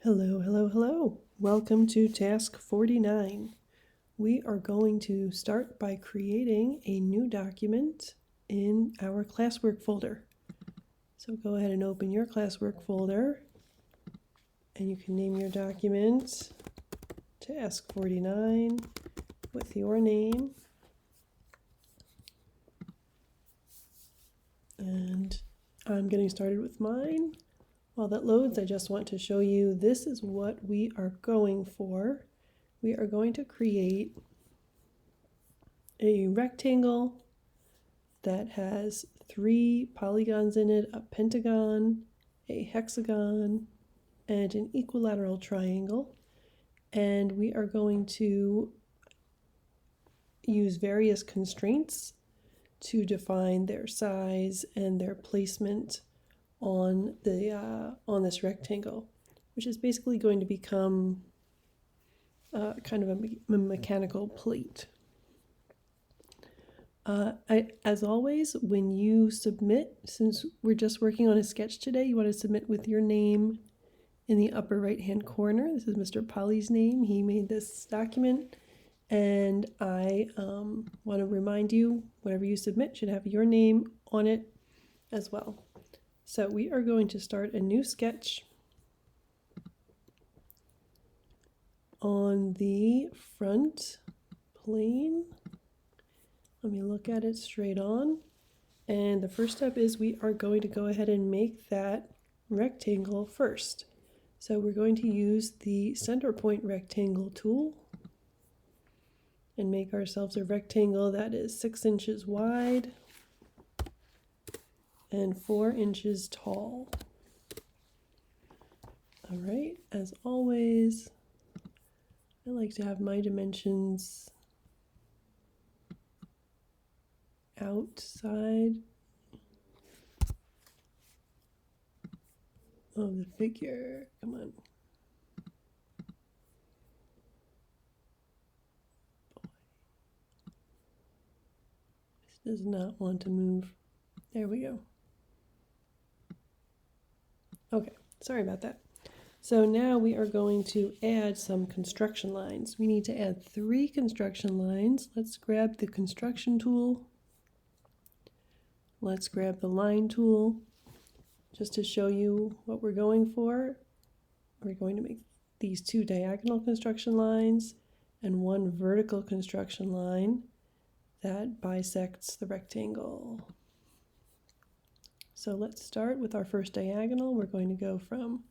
Hello, hello, hello. Welcome to Task 49. We are going to start by creating a new document in our classwork folder. So go ahead and open your classwork folder and you can name your document Task 49 with your name. And I'm getting started with mine. While that loads, I just want to show you this is what we are going for. We are going to create a rectangle that has 3 polygons in it, a pentagon, a hexagon, and an equilateral triangle. And we are going to use various constraints to define their size and their placement on this rectangle, which is basically going to become kind of a mechanical plate. As always, when you submit, since we're just working on a sketch today, you want to submit with your name in the upper right hand corner. This is Mr. Polly's name. He made this document, and I want to remind you, whatever you submit should have your name on it as well. So we are going to start a new sketch on the front plane. Let me look at it straight on. And the first step is we are going to go ahead and make that rectangle first. So we're going to use the center point rectangle tool and make ourselves a rectangle that is 6 inches wide and 4 inches tall. All right, as always, I like to have my dimensions outside of the figure. Come on. This does not want to move. There we go. Okay, sorry about that. So now we are going to add some construction lines. We need to add 3 construction lines. Let's grab the construction tool. Let's grab the line tool. Just to show you what we're going for, we're going to make these 2 diagonal construction lines and 1 vertical construction line that bisects the rectangle. So let's start with our first diagonal. We're going to go from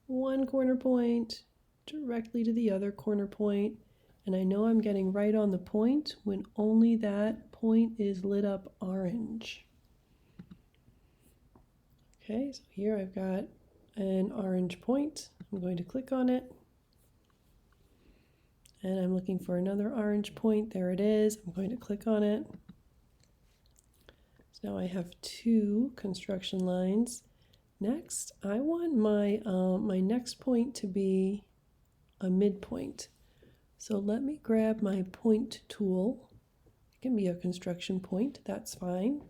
one corner point directly to the other corner point, and I know I'm getting right on the point when only that point is lit up orange. Okay, so here I've got an orange point. I'm going to click on it, and I'm looking for another orange point. There it is. I'm going to click on it. So now I have 2 construction lines. Next, I want my my next point to be a midpoint. So let me grab my point tool. It can be a construction point, that's fine.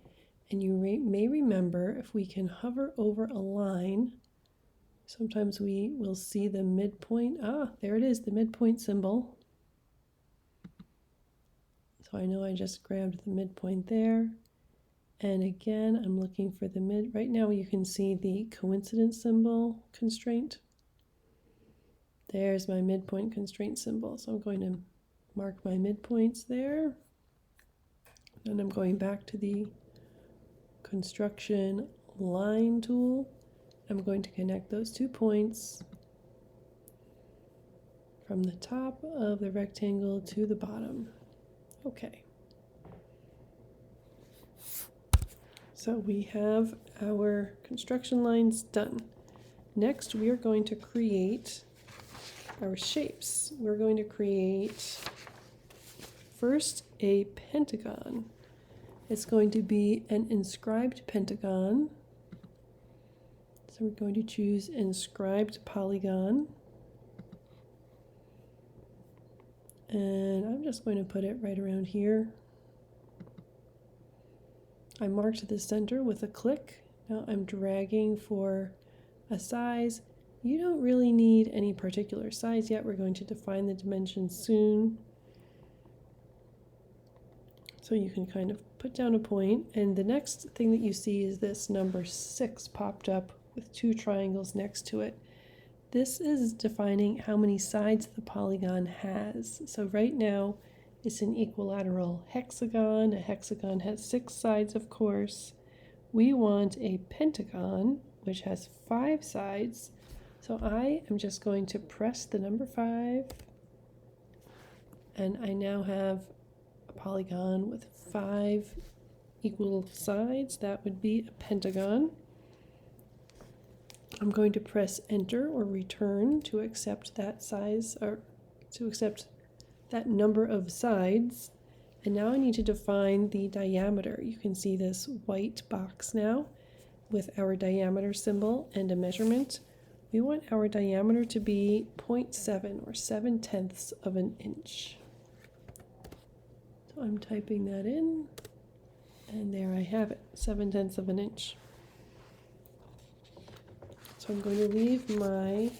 And you may remember, if we can hover over a line, sometimes we will see the midpoint. There it is, the midpoint symbol. So I know I just grabbed the midpoint there. And again, I'm looking for the mid. Right now you can see the coincidence symbol constraint. There's my midpoint constraint symbol. So I'm going to mark my midpoints there. And I'm going back to the construction line tool. I'm going to connect those 2 points from the top of the rectangle to the bottom. Okay. So we have our construction lines done. Next, we are going to create our shapes. We're going to create first a pentagon. It's going to be an inscribed pentagon. So we're going to choose inscribed polygon. And I'm just going to put it right around here. I marked the center with a click. Now I'm dragging for a size, You don't really need any particular size yet. We're going to define the dimensions soon. So you can kind of put down a point, and the next thing that you see is this number 6 popped up with 2 triangles next to it. This is defining how many sides the polygon has. So right now it's an equilateral hexagon. A hexagon has 6 sides, of course. We want a pentagon, which has 5 sides. So I am just going to press the number 5, and I now have a polygon with 5 equal sides. That would be a pentagon. I'm going to press enter or return to accept that size, or to accept that number of sides. And now I need to define the diameter. You can see this white box now with our diameter symbol and a measurement. We want our diameter to be 0.7 or 7/10 of an inch. So I'm typing that in, and there I have it, 7/10 of an inch. So I'm going to leave my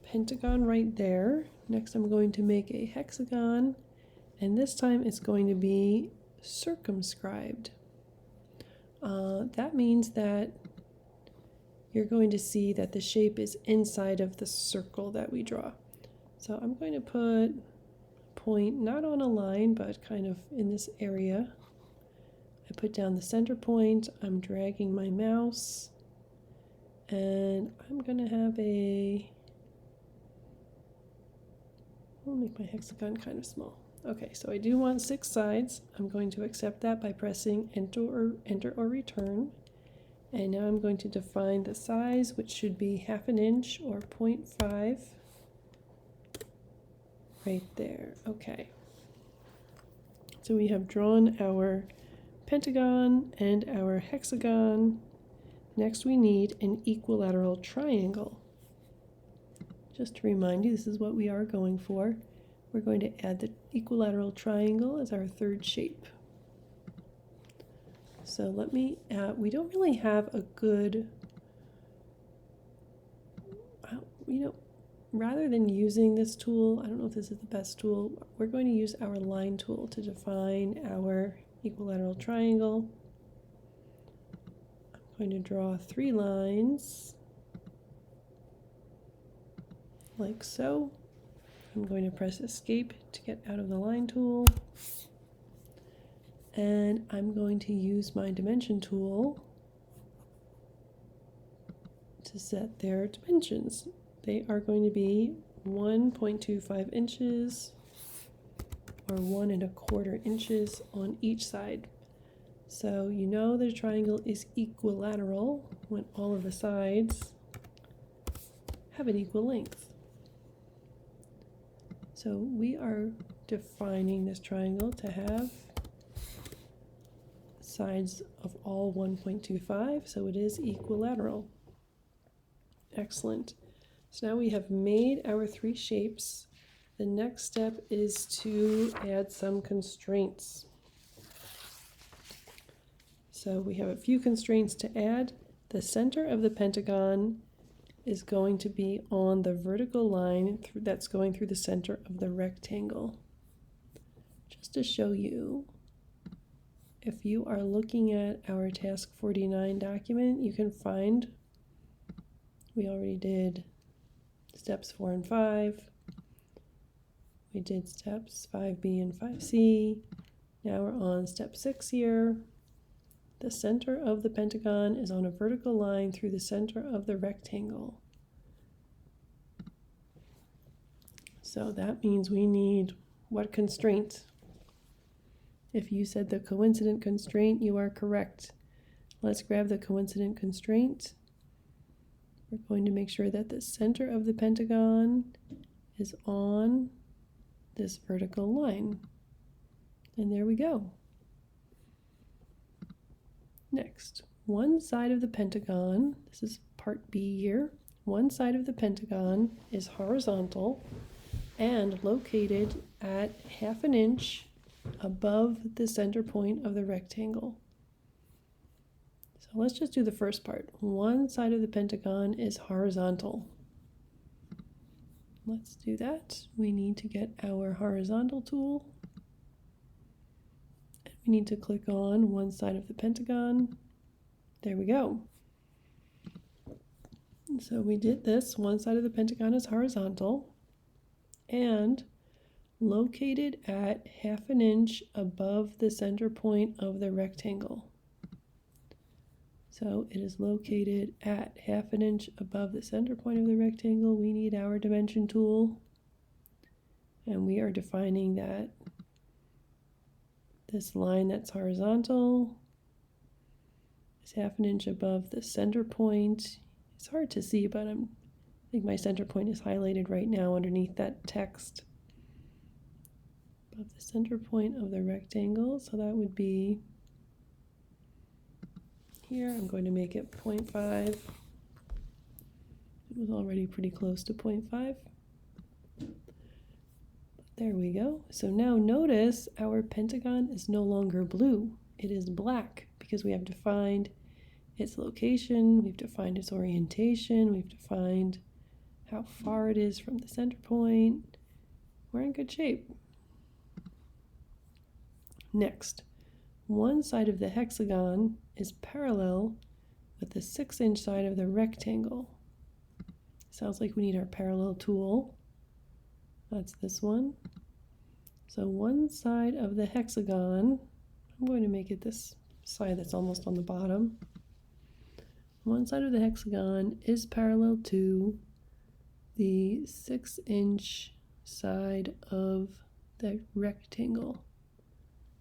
pentagon right there. Next I'm going to make a hexagon, and this time it's going to be circumscribed. That means that you're going to see that the shape is inside of the circle that we draw. So I'm going to put a point, not on a line, but kind of in this area. I put down the center point, I'm dragging my mouse, and I'm going to have I'll make my hexagon kind of small. Okay, so I do want 6 sides. I'm going to accept that by pressing enter or return. And now I'm going to define the size, which should be 1/2 inch or 0.5 right there. Okay. So we have drawn our pentagon and our hexagon. Next we need an equilateral triangle. Just to remind you, this is what we are going for. We're going to add the equilateral triangle as our 3rd shape. So let me, we don't really have a good, rather than using this tool, I don't know if this is the best tool, we're going to use our line tool to define our equilateral triangle. I'm going to draw 3 lines, like so. I'm going to press escape to get out of the line tool. And I'm going to use my dimension tool to set their dimensions. They are going to be 1.25 inches or 1 1/4 inches on each side. So you know that a triangle is equilateral when all of the sides have an equal length. So we are defining this triangle to have sides of all 1.25, so it is equilateral. Excellent. So now we have made our 3 shapes. The next step is to add some constraints. So we have a few constraints to add. The center of the pentagon is going to be on the vertical line that's going through the center of the rectangle. Just to show you, if you are looking at our Task49 document, you can find, we already did steps 4 and 5. We did steps 5B and 5C. Now we're on step 6 here. The center of the pentagon is on a vertical line through the center of the rectangle. So that means we need what constraint? If you said the coincident constraint, you are correct. Let's grab the coincident constraint. We're going to make sure that the center of the pentagon is on this vertical line. And there we go. Next, one side of the pentagon, this is part B here, one side of the pentagon is horizontal and located at 1/2 inch above the center point of the rectangle. So let's just do the first part. One side of the pentagon is horizontal. let's do that. We need to get our horizontal tool. And we need to click on one side of the pentagon. There we go. So we did this. One side of the pentagon is horizontal and located at 1/2 inch above the center point of the rectangle. So it is located at 1/2 inch above the center point of the rectangle. We need our dimension tool, and we are defining that this line that's horizontal is 1/2 inch above the center point. It's hard to see, but I think my center point is highlighted right now underneath that text. Above the center point of the rectangle, so that would be here. I'm going to make it 0.5. It was already pretty close to 0.5. There we go. So now notice our pentagon is no longer blue. It is black because we have defined its location, we've defined its orientation, we've defined how far it is from the center point. We're in good shape. Next, one side of the hexagon is parallel with the 6-inch side of the rectangle. Sounds like we need our parallel tool. That's this one. So one side of the hexagon, I'm going to make it this side that's almost on the bottom. One side of the hexagon is parallel to the 6-inch side of the rectangle,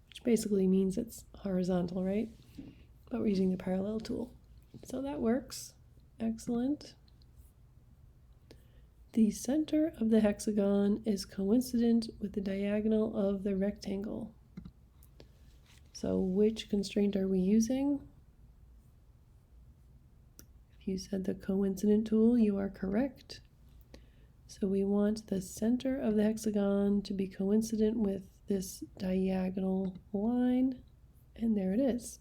which basically means it's horizontal, right? But we're using the parallel tool. So that works. Excellent. The center of the hexagon is coincident with the diagonal of the rectangle. So which constraint are we using? If you said the coincident tool, you are correct. So we want the center of the hexagon to be coincident with this diagonal line, and there it is.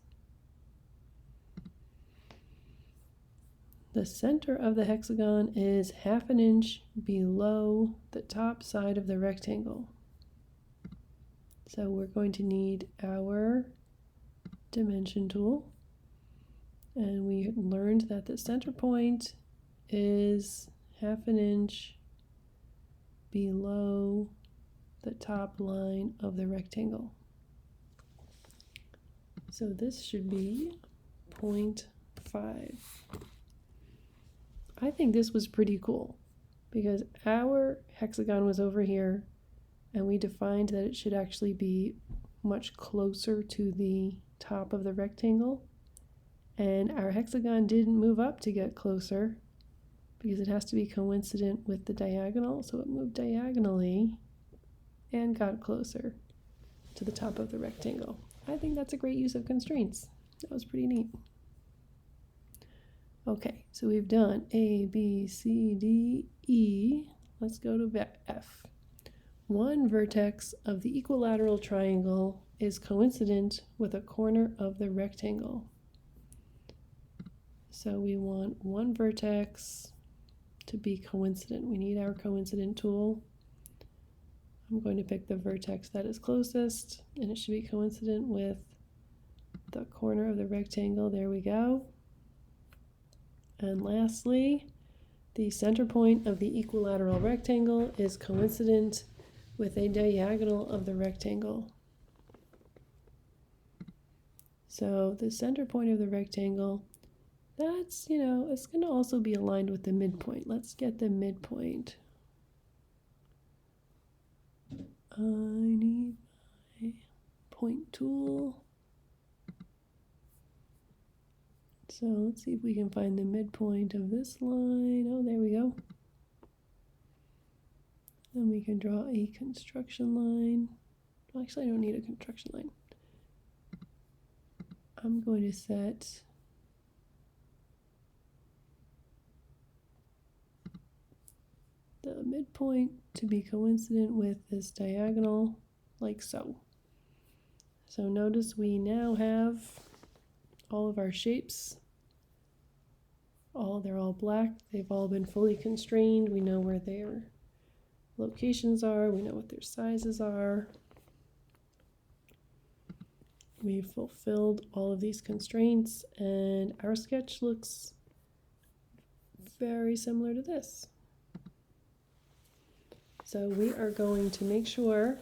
The center of the hexagon is 1/2 inch below the top side of the rectangle. So we're going to need our dimension tool. And we learned that the center point is 1/2 inch below the top line of the rectangle. So this should be 0.5. I think this was pretty cool because our hexagon was over here and we defined that it should actually be much closer to the top of the rectangle. And our hexagon didn't move up to get closer because it has to be coincident with the diagonal. So it moved diagonally and got closer to the top of the rectangle. I think that's a great use of constraints. That was pretty neat. Okay, so we've done A, B, C, D, E. Let's go to F. One vertex of the equilateral triangle is coincident with a corner of the rectangle. So we want one vertex to be coincident. We need our coincident tool. I'm going to pick the vertex that is closest, and it should be coincident with the corner of the rectangle. There we go. And lastly, the center point of the equilateral rectangle is coincident with a diagonal of the rectangle. So the center point of the rectangle, that's, it's going to also be aligned with the midpoint. Let's get the midpoint. I need my point tool. So let's see if we can find the midpoint of this line. Oh, there we go. Then we can draw a construction line. Well, actually, I don't need a construction line. I'm going to set the midpoint to be coincident with this diagonal, like so. So notice we now have all of our shapes. They're all black. They've all been fully constrained. We know where they're locations are, we know what their sizes are. We've fulfilled all of these constraints, and our sketch looks very similar to this. So we are going to make sure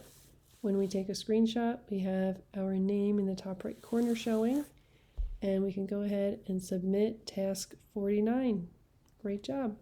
when we take a screenshot, we have our name in the top right corner showing, and we can go ahead and submit task 49. Great job.